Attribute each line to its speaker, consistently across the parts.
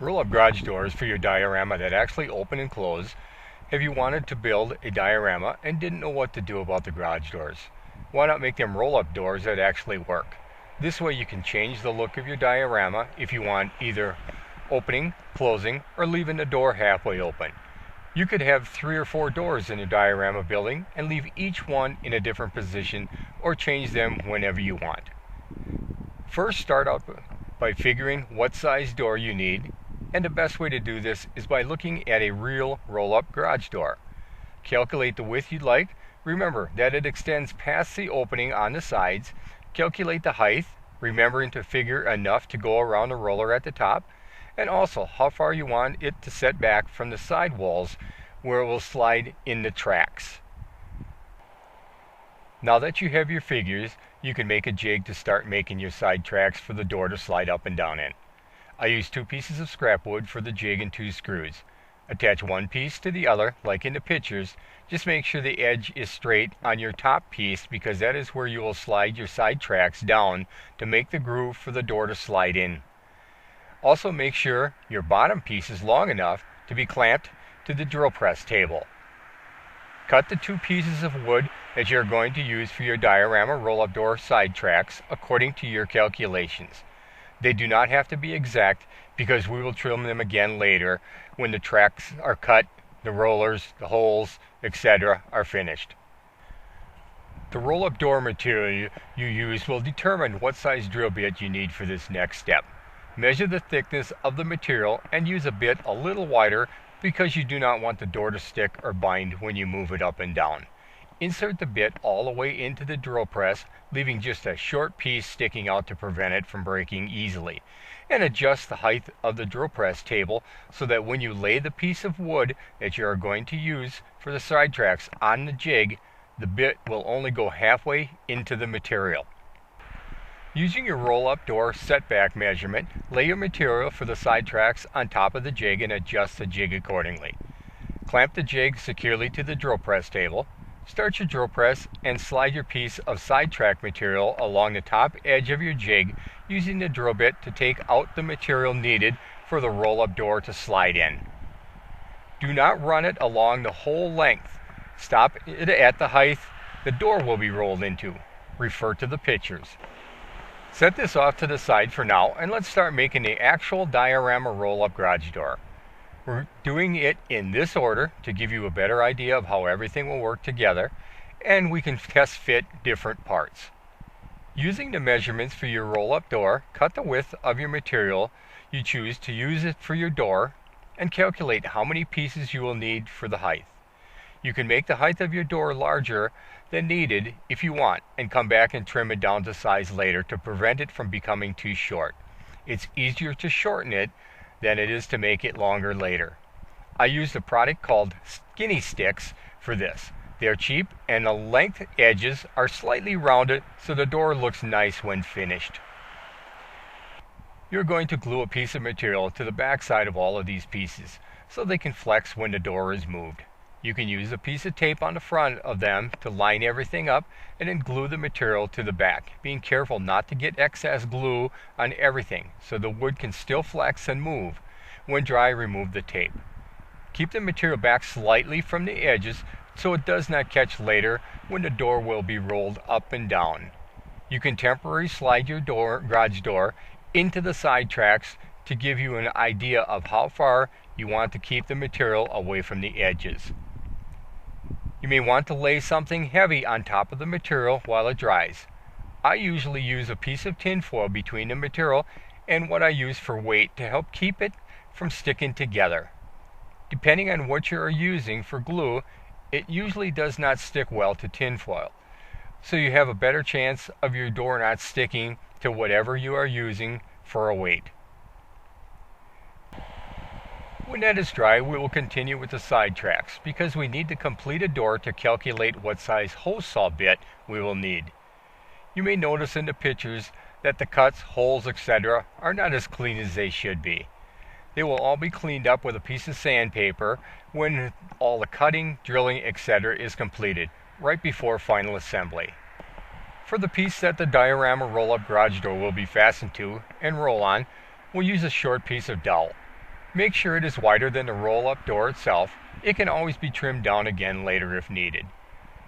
Speaker 1: Roll-up garage doors for your diorama that actually open and close. Have you wanted to build a diorama and didn't know what to do about the garage doors? Why not make them roll-up doors that actually work? This way you can change the look of your diorama if you want either opening, closing, or leaving the door halfway open. You could have 3 or 4 doors in your diorama building and leave each one in a different position or change them whenever you want. First, start out by figuring what size door you need, and the best way to do this is by looking at a real roll-up garage door. Calculate the width you'd like. Remember that it extends past the opening on the sides. Calculate the height, remembering to figure enough to go around the roller at the top, and also how far you want it to set back from the side walls where it will slide in the tracks. Now that you have your figures, you can make a jig to start making your side tracks for the door to slide up and down in. I use 2 pieces of scrap wood for the jig and 2 screws. Attach one piece to the other, like in the pictures. Just make sure the edge is straight on your top piece because that is where you will slide your side tracks down to make the groove for the door to slide in. Also make sure your bottom piece is long enough to be clamped to the drill press table. Cut the 2 pieces of wood that you are going to use for your diorama roll-up door side tracks according to your calculations. They do not have to be exact because we will trim them again later when the tracks are cut, the rollers, the holes, etc. are finished. The roll-up door material you use will determine what size drill bit you need for this next step. Measure the thickness of the material and use a bit a little wider because you do not want the door to stick or bind when you move it up and down. Insert the bit all the way into the drill press, leaving just a short piece sticking out to prevent it from breaking easily. And adjust the height of the drill press table so that when you lay the piece of wood that you are going to use for the side tracks on the jig, the bit will only go halfway into the material. Using your roll-up door setback measurement, lay your material for the side tracks on top of the jig and adjust the jig accordingly. Clamp the jig securely to the drill press table. Start your drill press and slide your piece of side track material along the top edge of your jig using the drill bit to take out the material needed for the roll-up door to slide in. Do not run it along the whole length. Stop it at the height the door will be rolled into. Refer to the pictures. Set this off to the side for now and let's start making the actual diorama roll-up garage door. We're doing it in this order to give you a better idea of how everything will work together, and we can test fit different parts. Using the measurements for your roll-up door, cut the width of your material you choose to use it for your door, and calculate how many pieces you will need for the height. You can make the height of your door larger than needed if you want, and come back and trim it down to size later to prevent it from becoming too short. It's easier to shorten it than it is to make it longer later. I used a product called Skinny Sticks for this. They are cheap and the length edges are slightly rounded so the door looks nice when finished. You're going to glue a piece of material to the back side of all of these pieces so they can flex when the door is moved. You can use a piece of tape on the front of them to line everything up and then glue the material to the back, being careful not to get excess glue on everything so the wood can still flex and move. When dry, remove the tape. Keep the material back slightly from the edges so it does not catch later when the door will be rolled up and down. You can temporarily slide your garage door into the side tracks to give you an idea of how far you want to keep the material away from the edges. You may want to lay something heavy on top of the material while it dries. I usually use a piece of tin foil between the material and what I use for weight to help keep it from sticking together. Depending on what you are using for glue, it usually does not stick well to tin foil, so you have a better chance of your door not sticking to whatever you are using for a weight. When that is dry, we will continue with the side tracks because we need to complete a door to calculate what size hose saw bit we will need. You may notice in the pictures that the cuts, holes, etc. are not as clean as they should be. They will all be cleaned up with a piece of sandpaper when all the cutting, drilling, etc. is completed, right before final assembly. For the piece that the Diorama roll-up garage door will be fastened to and roll on, we'll use a short piece of dowel. Make sure it is wider than the roll-up door itself. It can always be trimmed down again later if needed.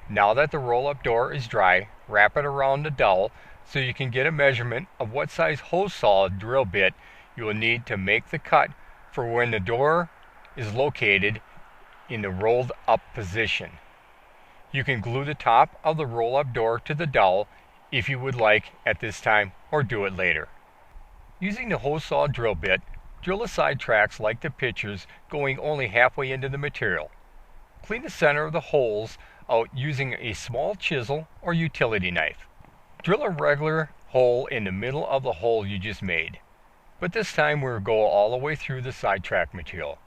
Speaker 1: Now that the roll-up door is dry, wrap it around the dowel so you can get a measurement of what size hose saw drill bit you will need to make the cut for when the door is located in the rolled up position. You can glue the top of the roll-up door to the dowel if you would like at this time, or do it later. Using the hose saw drill bit, drill the side tracks like the pictures, going only halfway into the material. Clean the center of the holes out using a small chisel or utility knife. Drill a regular hole in the middle of the hole you just made, but this time we'll go all the way through the side track material.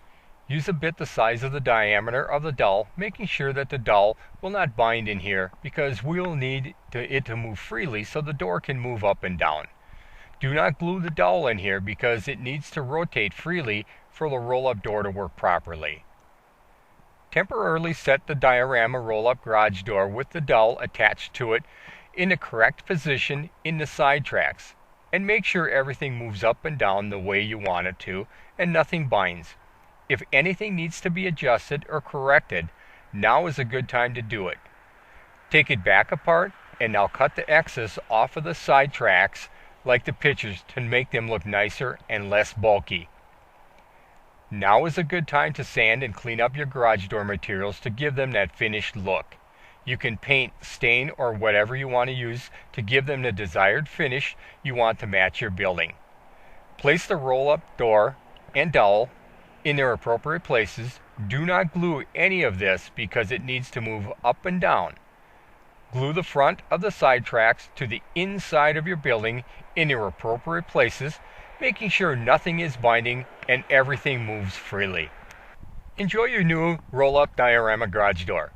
Speaker 1: Use a bit the size of the diameter of the dowel, making sure that the dowel will not bind in here because we'll need it to move freely so the door can move up and down. Do not glue the dowel in here because it needs to rotate freely for the roll-up door to work properly. Temporarily set the Diorama roll-up garage door with the dowel attached to it in the correct position in the side tracks, and make sure everything moves up and down the way you want it to and nothing binds. If anything needs to be adjusted or corrected, now is a good time to do it. Take it back apart and now cut the excess off of the side tracks like the pictures to make them look nicer and less bulky. Now is a good time to sand and clean up your garage door materials to give them that finished look. You can paint, stain, or whatever you want to use to give them the desired finish you want to match your building. Place the roll-up door and dowel in their appropriate places. Do not glue any of this because it needs to move up and down. Glue the front of the side tracks to the inside of your building in their appropriate places, making sure nothing is binding and everything moves freely. Enjoy your new roll-up Diorama garage door.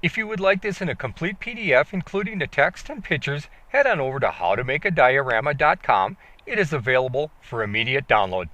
Speaker 1: If you would like this in a complete PDF including the text and pictures, head on over to howtomakeadiorama.com. It is available for immediate download.